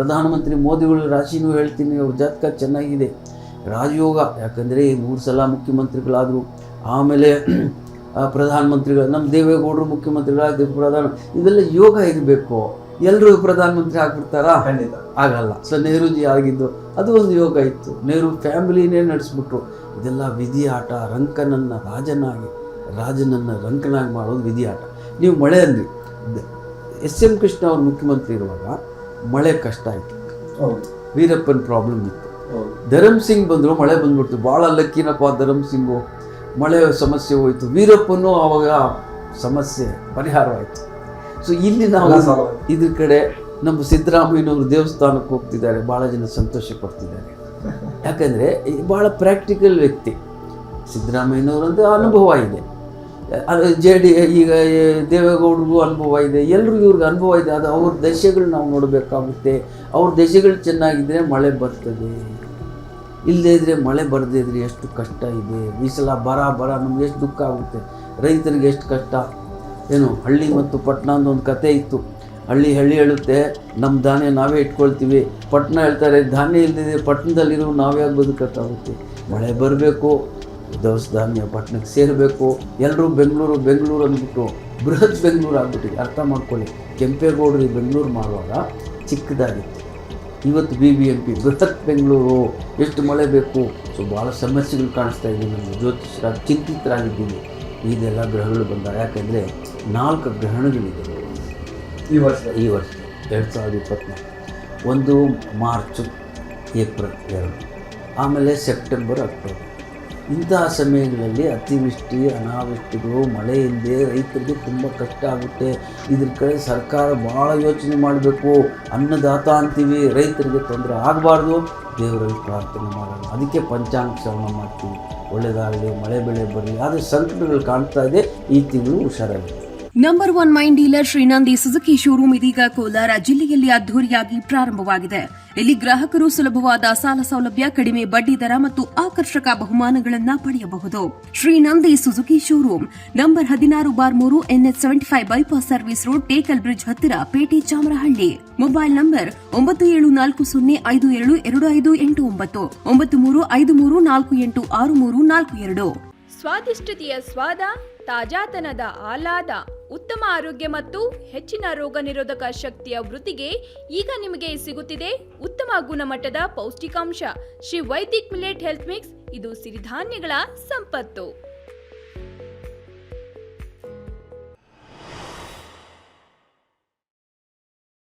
ಪ್ರಧಾನಮಂತ್ರಿ ಮೋದಿಗಳು ರಾಶಿನೂ ಹೇಳ್ತೀನಿ, ಅವ್ರ ಜಾತಕ ಚೆನ್ನಾಗಿದೆ, ರಾಜಯೋಗ. ಯಾಕಂದರೆ 3 ಸಲ ಮುಖ್ಯಮಂತ್ರಿಗಳಾದರು, ಆಮೇಲೆ ಪ್ರಧಾನಮಂತ್ರಿಗಳು, ನಮ್ಮ ದೇವೇಗೌಡರು ಮುಖ್ಯಮಂತ್ರಿಗಳಾದ ಇವೆಲ್ಲ ಯೋಗ ಇರಬೇಕು. ಎಲ್ಲರೂ ಪ್ರಧಾನಮಂತ್ರಿ ಆಗ್ಬಿಡ್ತಾರಾ? ಆಗಲ್ಲ. ಸೊ ನೆಹರೂಜಿ ಆಗಿದ್ದು ಅದು ಒಂದು ಯೋಗ ಇತ್ತು, ನೆಹರು ಫ್ಯಾಮಿಲಿನೇ ನಡೆಸ್ಬಿಟ್ರು. ಇದೆಲ್ಲ ವಿಧಿ ಆಟ. ರಂಕನನ್ನು ರಾಜನನ್ನು ರಂಕನಾಗಿ ಮಾಡೋದು ವಿಧಿ ಆಟ. ನೀವು ಮಳೆ ಅಂದ್ರಿ, SM ಕೃಷ್ಣ ಅವ್ರು ಮುಖ್ಯಮಂತ್ರಿ ಇರುವಾಗ ಮಳೆ ಕಷ್ಟ ಆಯಿತು, ವೀರಪ್ಪನ ಪ್ರಾಬ್ಲಮ್ ಇತ್ತು. ಧರಮ್ ಸಿಂಗ್ ಬಂದರು, ಮಳೆ ಬಂದ್ಬಿಡ್ತು. ಭಾಳ ಲಕ್ಕಿನಪ್ಪ ಧರಮ್ ಸಿಂಗು, ಮಳೆ ಸಮಸ್ಯೆ ಹೋಯಿತು. ವೀರಪ್ಪನೂ ಆವಾಗ ಸಮಸ್ಯೆ ಪರಿಹಾರವಾಯಿತು. ಸೊ ಇಲ್ಲಿ ನಾವು ಇದ್ರ ಕಡೆ ನಮ್ಮ ಸಿದ್ದರಾಮಯ್ಯನವರು ದೇವಸ್ಥಾನಕ್ಕೆ ಹೋಗ್ತಿದ್ದಾರೆ, ಭಾಳ ಜನ ಸಂತೋಷ ಪಡ್ತಿದ್ದಾರೆ. ಯಾಕಂದರೆ ಭಾಳ ಪ್ರಾಕ್ಟಿಕಲ್ ವ್ಯಕ್ತಿ ಸಿದ್ದರಾಮಯ್ಯನವರು ಅಂತ ಅನುಭವ ಇದೆ. ಈಗ ದೇವೇಗೌಡರಿಗೂ ಅನುಭವ ಇದೆ, ಎಲ್ರಿಗೂ ಇವ್ರಿಗೆ ಅನುಭವ ಇದೆ. ಅದು ಅವ್ರ ದಶೆಗಳು ನಾವು ನೋಡಬೇಕಾಗುತ್ತೆ. ಅವ್ರ ದಶೆಗಳು ಚೆನ್ನಾಗಿದ್ದರೆ ಮಳೆ ಬರ್ತದೆ, ಇಲ್ಲದೇ ಇದ್ದರೆ ಮಳೆ ಬರದೇ ಇದ್ರೆ ಎಷ್ಟು ಕಷ್ಟ ಇದೆ. ಈ ಸಲ ಬರ ನಮ್ಗೆ ಎಷ್ಟು ದುಃಖ ಆಗುತ್ತೆ, ರೈತರಿಗೆ ಎಷ್ಟು ಕಷ್ಟ. ಏನು ಹಳ್ಳಿ ಮತ್ತು ಪಟ್ಟಣ ಅಂತ ಒಂದು ಕತೆ ಇತ್ತು. ಹಳ್ಳಿ ಹೇಳುತ್ತೆ ನಮ್ಮ ಧಾನ್ಯ ನಾವೇ ಇಟ್ಕೊಳ್ತೀವಿ, ಪಟ್ಟಣ ಹೇಳ್ತಾರೆ ಧಾನ್ಯ ಇಲ್ದಿದೆ ಪಟ್ಟಣದಲ್ಲಿರೋ ನಾವ್ಯಾಕೆ ಬದುಕೋಕ್ಕಾಗುತ್ತೆ. ಮಳೆ ಬರಬೇಕು, ದವಸ ಧಾನ್ಯ ಪಟ್ಟಣಕ್ಕೆ ಸೇರಬೇಕು. ಎಲ್ಲರೂ ಬೆಂಗಳೂರು ಅಂದ್ಬಿಟ್ಟು ಬೃಹತ್ ಬೆಂಗಳೂರು ಆಗ್ಬಿಟ್ಟಿದೆ. ಅರ್ಥ ಮಾಡ್ಕೊಳ್ಳಿ, ಕೆಂಪೇಗೌಡರು ಬೆಂಗಳೂರು ಮಾಡುವಾಗ ಚಿಕ್ಕದಾಗಿತ್ತು, ಇವತ್ತು BBMP ಬೃಹತ್ ಬೆಂಗಳೂರು. ಎಷ್ಟು ಮಳೆ ಬೇಕು. ಸೊ ಭಾಳ ಸಮಸ್ಯೆಗಳು ಕಾಣಿಸ್ತಾ ಇದ್ದೀವಿ. ನಮಗೆ ಜ್ಯೋತಿಷರಾಗಿ ಚಿಂತಿತರಾಗಿದ್ದೀವಿ. ಇದೆಲ್ಲ ಗ್ರಹಗಳು ಬಂದಾಗ, ಯಾಕೆಂದರೆ 4 ಗ್ರಹಣಗಳಿದೆ ಈ ವರ್ಷ 2024. ಒಂದು ಮಾರ್ಚು, ಏಪ್ರಿಲ್ 2, ಆಮೇಲೆ ಸೆಪ್ಟೆಂಬರ್, ಅಕ್ಟೋಬರ್. ಇಂತಹ ಸಮಯಗಳಲ್ಲಿ ಅತಿವೃಷ್ಟಿ, ಅನಾವೃಷ್ಟಿಗಳು, ಮಳೆ ಇಲ್ಲದೆ ರೈತರಿಗೆ ತುಂಬ ಕಷ್ಟ ಆಗುತ್ತೆ. ಇದ್ರ ಕಡೆ ಸರ್ಕಾರ ಭಾಳ ಯೋಚನೆ ಮಾಡಬೇಕು. ಅನ್ನದಾತ ಅಂತೀವಿ, ರೈತರಿಗೆ ತೊಂದರೆ ಆಗಬಾರ್ದು, ದೇವರಲ್ಲಿ ಪ್ರಾರ್ಥನೆ ಮಾಡೋಣ. ಅದಕ್ಕೆ ಪಂಚಾಂಗ ಶ್ರವಣ ಮಾಡ್ತೀವಿ. ಒಳ್ಳೆಯದಾಗಲಿ, ಮಳೆ ಬೆಳೆ ಬರಲಿ. ಆದರೆ ಸಂಕಟಗಳು ಕಾಣ್ತಾ ಇದೆ, ಈ ತಿಂಗಳು ಹುಷಾರಾಗಿದೆ. Number 1 main dealer Shrinandi Suzuki showroom ಇದೀಗ ಕೋಲಾರ ಜಿಲ್ಲೆಯಲ್ಲಿ ಅದ್ದೂರಿಯಾಗಿ ಪ್ರಾರಂಭವಾಗಿದೆ. ಇಲ್ಲಿ ಗ್ರಾಹಕರು ಸುಲಭವಾದ ಸಾಲ ಸೌಲಭ್ಯ, ಕಡಿಮೆ ಬಡ್ಡಿ ದರ ಮತ್ತು ಆಕರ್ಷಕ ಬಹುಮಾನಗಳನ್ನು ಪಡೆಯಬಹುದು. Shrinandi Suzuki showroom number 16/3 NH 75 bypass service road, Tekal bridge ಹತ್ತಿರ, ಪೇಟೆ, ಚಾಮರಹಳ್ಳಿ. Mobile number 9740572589 9353486342. ಸ್ವಾದಿಷ್ಟತೆಯ ಸ್ವಾದ, ತಾಜಾತನದ ಆಹ್ಲಾದ, ಉತ್ತಮ ಆರೋಗ್ಯ ಮತ್ತು ಹೆಚ್ಚಿನ ರೋಗ ನಿರೋಧಕ ಶಕ್ತಿಯ ವೃದ್ಧಿಗೆ ಈಗ ನಿಮಗೆ ಸಿಗುತ್ತಿದೆ ಉತ್ತಮ ಗುಣಮಟ್ಟದ ಪೌಷ್ಟಿಕಾಂಶ. Shri Vaidik millet health mix. ಇದು ಸಿರಿಧಾನ್ಯಗಳ ಸಂಪತ್ತು.